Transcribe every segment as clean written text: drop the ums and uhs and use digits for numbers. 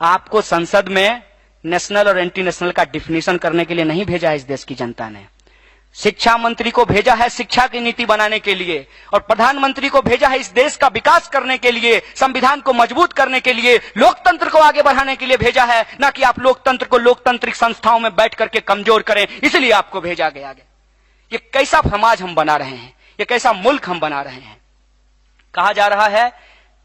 आपको संसद में नेशनल और एंटी नेशनल का डिफिनीशन करने के लिए नहीं भेजा है इस देश की जनता ने। शिक्षा मंत्री को भेजा है शिक्षा की नीति बनाने के लिए, और प्रधानमंत्री को भेजा है इस देश का विकास करने के लिए, संविधान को मजबूत करने के लिए, लोकतंत्र को आगे बढ़ाने के लिए भेजा है, ना कि आप लोकतंत्र को लोकतांत्रिक संस्थाओं में बैठ करके कमजोर करें, इसलिए आपको भेजा गया। ये कैसा समाज हम बना रहे हैं, ये कैसा मुल्क हम बना रहे हैं। कहा जा रहा है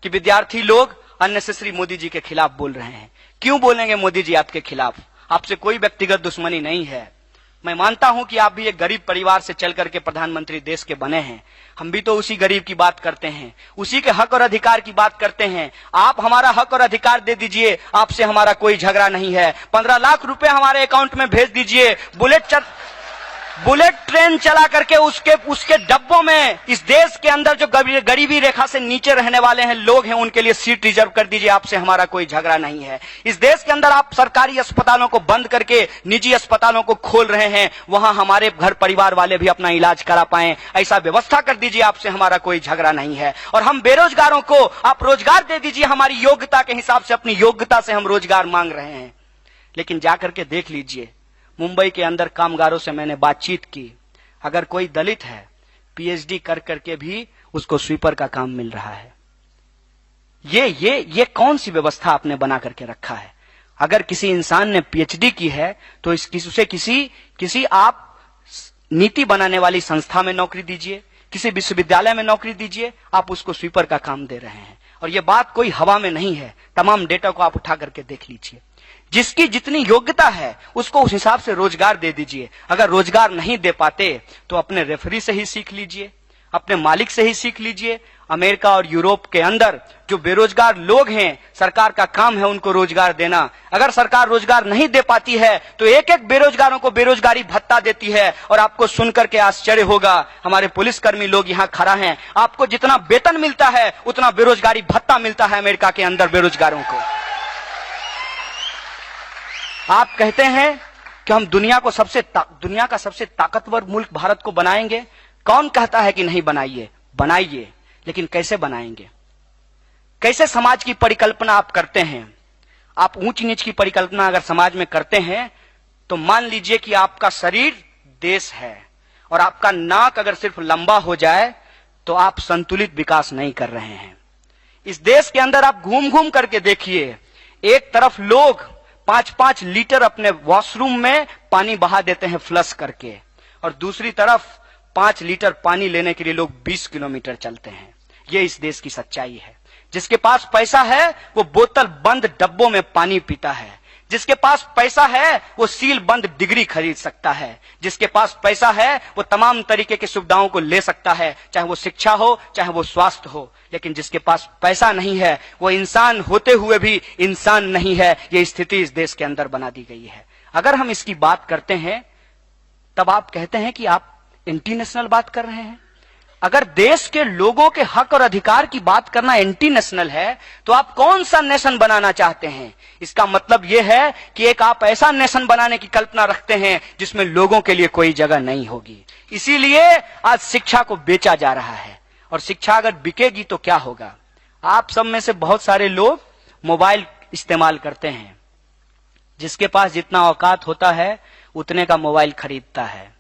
कि विद्यार्थी लोग अननेसेसरी मोदी जी के खिलाफ बोल रहे हैं। क्यों बोलेंगे मोदी जी आपके खिलाफ? आपसे कोई व्यक्तिगत दुश्मनी नहीं है। मैं मानता हूं कि आप भी एक गरीब परिवार से चल करके प्रधानमंत्री देश के बने हैं। हम भी तो उसी गरीब की बात करते हैं, उसी के हक और अधिकार की बात करते हैं। आप हमारा हक और अधिकार दे दीजिए, आपसे हमारा कोई झगड़ा नहीं है। 15 लाख रुपए हमारे अकाउंट में भेज दीजिए। बुलेट ट्रेन चला करके उसके डब्बों में इस देश के अंदर जो गरीबी रेखा से नीचे रहने वाले हैं लोग हैं, उनके लिए सीट रिजर्व कर दीजिए। आपसे हमारा कोई झगड़ा नहीं है। इस देश के अंदर आप सरकारी अस्पतालों को बंद करके निजी अस्पतालों को खोल रहे हैं, वहां हमारे घर परिवार वाले भी अपना इलाज करा पाएं, ऐसा व्यवस्था कर दीजिए। आपसे हमारा कोई झगड़ा नहीं है। और हम बेरोजगारों को आप रोजगार दे दीजिए, हमारी योग्यता के हिसाब से, अपनी योग्यता से हम रोजगार मांग रहे हैं। लेकिन जाकर के देख लीजिए, मुंबई के अंदर कामगारों से मैंने बातचीत की, अगर कोई दलित है पीएचडी कर करके भी उसको स्वीपर का काम मिल रहा है। ये कौन सी व्यवस्था आपने बना करके रखा है? अगर किसी इंसान ने पीएचडी की है तो उसे किसी आप नीति बनाने वाली संस्था में नौकरी दीजिए, किसी विश्वविद्यालय में नौकरी दीजिए, आप उसको स्वीपर का काम दे रहे हैं। और ये बात कोई हवा में नहीं है, तमाम डेटा को आप उठा करके देख लीजिए। जिसकी जितनी योग्यता है उसको उस हिसाब से रोजगार दे दीजिए। अगर रोजगार नहीं दे पाते तो अपने रेफरी से ही सीख लीजिए, अपने मालिक से ही सीख लीजिए। अमेरिका और यूरोप के अंदर जो बेरोजगार लोग हैं, सरकार का काम है उनको रोजगार देना। अगर सरकार रोजगार नहीं दे पाती है तो एक एक बेरोजगारों को बेरोजगारी भत्ता देती है। और आपको सुनकर के आश्चर्य होगा, हमारे पुलिसकर्मी लोग यहाँ खड़ा हैं, आपको जितना वेतन मिलता है उतना बेरोजगारी भत्ता मिलता है अमेरिका के अंदर बेरोजगारों को। आप कहते हैं कि हम दुनिया का सबसे ताकतवर मुल्क भारत को बनाएंगे। कौन कहता है कि नहीं बनाइए? बनाइए, लेकिन कैसे बनाएंगे? कैसे समाज की परिकल्पना आप करते हैं? आप ऊंच नीच की परिकल्पना अगर समाज में करते हैं तो मान लीजिए कि आपका शरीर देश है और आपका नाक अगर सिर्फ लंबा हो जाए तो आप संतुलित विकास नहीं कर रहे हैं। इस देश के अंदर आप घूम घूम करके देखिए, एक तरफ लोग 5-5 लीटर अपने वॉशरूम में पानी बहा देते हैं फ्लश करके, और दूसरी तरफ 5 लीटर पानी लेने के लिए लोग 20 किलोमीटर चलते हैं। ये इस देश की सच्चाई है। जिसके पास पैसा है वो बोतल बंद डब्बों में पानी पीता है। जिसके पास पैसा है वो सील बंद डिग्री खरीद सकता है। जिसके पास पैसा है वो तमाम तरीके की सुविधाओं को ले सकता है, चाहे वो शिक्षा हो, चाहे वो स्वास्थ्य हो। लेकिन जिसके पास पैसा नहीं है वो इंसान होते हुए भी इंसान नहीं है। ये स्थिति इस देश के अंदर बना दी गई है। अगर हम इसकी बात करते हैं तब आप कहते हैं कि आप एंटी नेशनल बात कर रहे हैं। अगर देश के लोगों के हक और अधिकार की बात करना एंटी नेशनल है तो आप कौन सा नेशन बनाना चाहते हैं? इसका मतलब यह है कि एक आप ऐसा नेशन बनाने की कल्पना रखते हैं जिसमें लोगों के लिए कोई जगह नहीं होगी। इसीलिए आज शिक्षा को बेचा जा रहा है। और शिक्षा अगर बिकेगी तो क्या होगा? आप सब में से बहुत सारे लोग मोबाइल इस्तेमाल करते हैं। जिसके पास जितना औकात होता है उतने का मोबाइल खरीदता है,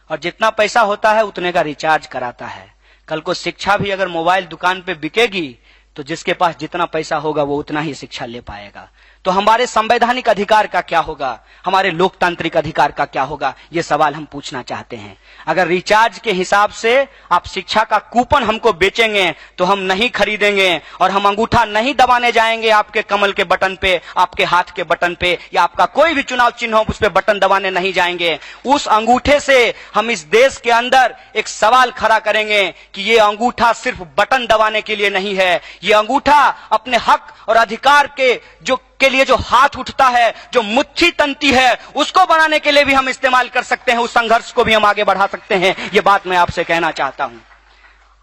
और जितना पैसा होता है उतने का रिचार्ज कराता है। कल को शिक्षा भी अगर मोबाइल दुकान पे बिकेगी तो जिसके पास जितना पैसा होगा वो उतना ही शिक्षा ले पाएगा। तो हमारे संवैधानिक अधिकार का क्या होगा? हमारे लोकतांत्रिक अधिकार का क्या होगा? ये सवाल हम पूछना चाहते हैं। अगर रिचार्ज के हिसाब से आप शिक्षा का कूपन हमको बेचेंगे तो हम नहीं खरीदेंगे, और हम अंगूठा नहीं दबाने जाएंगे आपके कमल के बटन पे, आपके हाथ के बटन पे, या आपका कोई भी चुनाव चिन्ह हो उस पे बटन दबाने नहीं जाएंगे। उस अंगूठे से हम इस देश के अंदर एक सवाल खड़ा करेंगे कि ये अंगूठा सिर्फ बटन दबाने के लिए नहीं है। ये अंगूठा अपने हक और अधिकार के लिए जो हाथ उठता है, जो मुट्ठी तंती है, उसको बनाने के लिए भी हम इस्तेमाल कर सकते हैं। उस संघर्ष को भी हम आगे बढ़ा सकते हैं। ये बात मैं आपसे कहना चाहता हूं।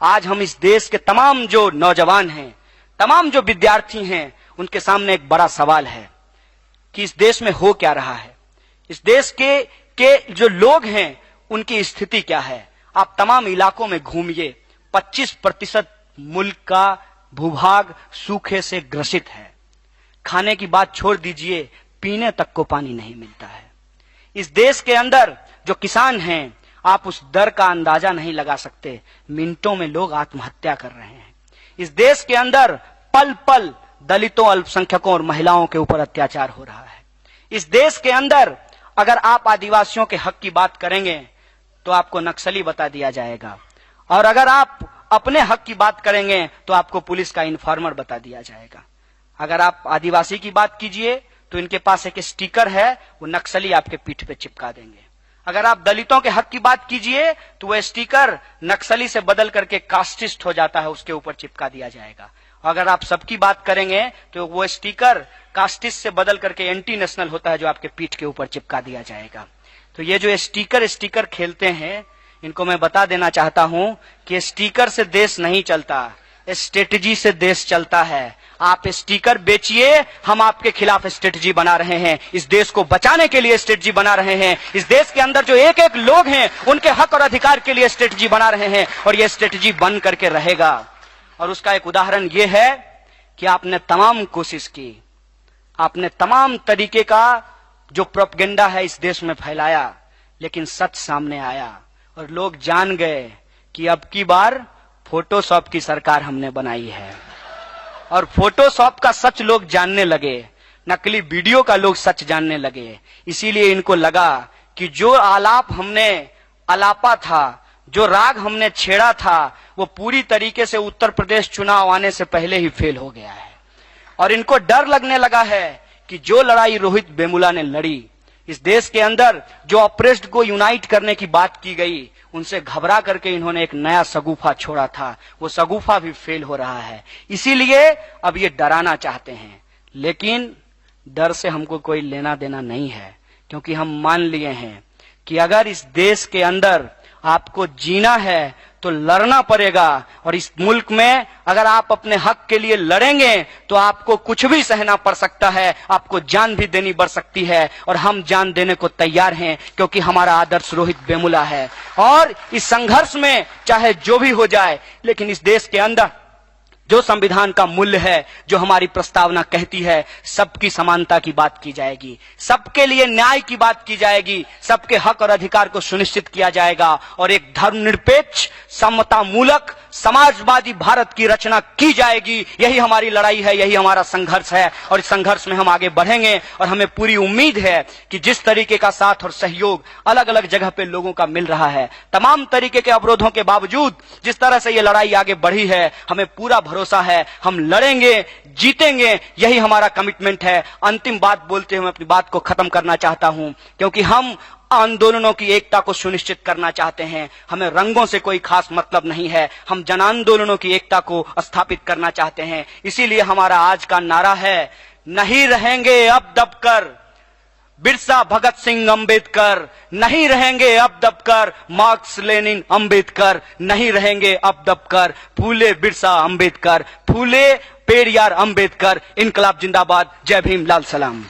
आज हम इस देश के तमाम जो नौजवान हैं, तमाम जो विद्यार्थी हैं, उनके सामने एक बड़ा सवाल है कि इस देश में हो क्या रहा है। इस देश के जो लोग हैं उनकी स्थिति क्या है। आप तमाम इलाकों में घूमिए, 25% मुल्क का भूभाग सूखे से ग्रसित है। खाने की बात छोड़ दीजिए, पीने तक को पानी नहीं मिलता है। इस देश के अंदर जो किसान हैं, आप उस दर का अंदाजा नहीं लगा सकते। मिनटों में लोग आत्महत्या कर रहे हैं। इस देश के अंदर पल पल दलितों, अल्पसंख्यकों और महिलाओं के ऊपर अत्याचार हो रहा है। इस देश के अंदर अगर आप आदिवासियों के हक की बात करेंगे तो आपको नक्सली बता दिया जाएगा, और अगर आप अपने हक की बात करेंगे तो आपको पुलिस का इन्फॉर्मर बता दिया जाएगा। अगर आप आदिवासी की बात कीजिए तो इनके पास एक स्टिकर है, वो नक्सली आपके पीठ पे चिपका देंगे। अगर आप दलितों के हक की बात कीजिए तो वह स्टिकर नक्सली से बदल करके कास्टिस्ट हो जाता है, उसके ऊपर चिपका दिया जाएगा। अगर आप सबकी बात करेंगे तो वो स्टिकर कास्टिस्ट से बदल करके एंटी नेशनल होता है, जो आपके पीठ के ऊपर चिपका दिया जाएगा। तो ये जो स्टिकर खेलते हैं, इनको मैं बता देना चाहता हूं कि स्टिकर से देश नहीं चलता, स्ट्रेटजी से देश चलता है। आप स्टिकर बेचिए, हम आपके खिलाफ स्ट्रेटजी बना रहे हैं। इस देश को बचाने के लिए स्ट्रेटजी बना रहे हैं। इस देश के अंदर जो एक एक लोग हैं, उनके हक और अधिकार के लिए स्ट्रेटजी बना रहे हैं, और यह स्ट्रेटजी बन करके रहेगा। और उसका एक उदाहरण यह है कि आपने तमाम कोशिश की, आपने तमाम तरीके का जो प्रोपेगेंडा है इस देश में फैलाया, लेकिन सच सामने आया और लोग जान गए कि अब की बार फोटोशॉप की सरकार हमने बनाई है। और फोटोशॉप का सच लोग जानने लगे, नकली वीडियो का लोग सच जानने लगे। इसीलिए इनको लगा कि जो आलाप हमने आलापा था, जो राग हमने छेड़ा था, वो पूरी तरीके से उत्तर प्रदेश चुनाव आने से पहले ही फेल हो गया है। और इनको डर लगने लगा है कि जो लड़ाई रोहित वेमुला ने लड़ी, इस देश के अंदर जो ऑप्रेस्ड को यूनाइट करने की बात की गई, उनसे घबरा करके इन्होंने एक नया सगुफा छोड़ा था, वो सगुफा भी फेल हो रहा है। इसीलिए अब ये डराना चाहते हैं, लेकिन डर से हमको कोई लेना देना नहीं है, क्योंकि हम मान लिए हैं कि अगर इस देश के अंदर आपको जीना है तो लड़ना पड़ेगा। और इस मुल्क में अगर आप अपने हक के लिए लड़ेंगे तो आपको कुछ भी सहना पड़ सकता है, आपको जान भी देनी पड़ सकती है, और हम जान देने को तैयार हैं, क्योंकि हमारा आदर्श रोहित वेमुला है। और इस संघर्ष में चाहे जो भी हो जाए, लेकिन इस देश के अंदर जो संविधान का मूल्य है, जो हमारी प्रस्तावना कहती है, सबकी समानता की बात की जाएगी, सबके लिए न्याय की बात की जाएगी, सबके हक और अधिकार को सुनिश्चित किया जाएगा, और एक धर्मनिरपेक्ष, समतामूलक, समाजवादी भारत की रचना की जाएगी। यही हमारी लड़ाई है, यही हमारा संघर्ष है, और इस संघर्ष में हम आगे बढ़ेंगे। और हमें पूरी उम्मीद है कि जिस तरीके का साथ और सहयोग अलग अलग जगह पे लोगों का मिल रहा है, तमाम तरीके के अवरोधों के बावजूद जिस तरह से ये लड़ाई आगे बढ़ी है, हमें पूरा भरोसा है, हम लड़ेंगे, जीतेंगे, यही हमारा कमिटमेंट है। अंतिम बात बोलते हुए अपनी बात को खत्म करना चाहता हूं, क्योंकि हम आंदोलनों की एकता को सुनिश्चित करना चाहते हैं। हमें रंगों से कोई खास मतलब नहीं है, हम जन आंदोलनों की एकता को स्थापित करना चाहते हैं। इसीलिए हमारा आज का नारा है, नहीं रहेंगे अब दबकर बिरसा भगत सिंह अंबेडकर, नहीं रहेंगे अब दबकर मार्क्स लेनिन अंबेडकर, नहीं रहेंगे अब दबकर फूले बिरसा अंबेडकर, फूले पेरियार अंबेडकर। इनकलाब जिंदाबाद। जय भीम, लाल सलाम।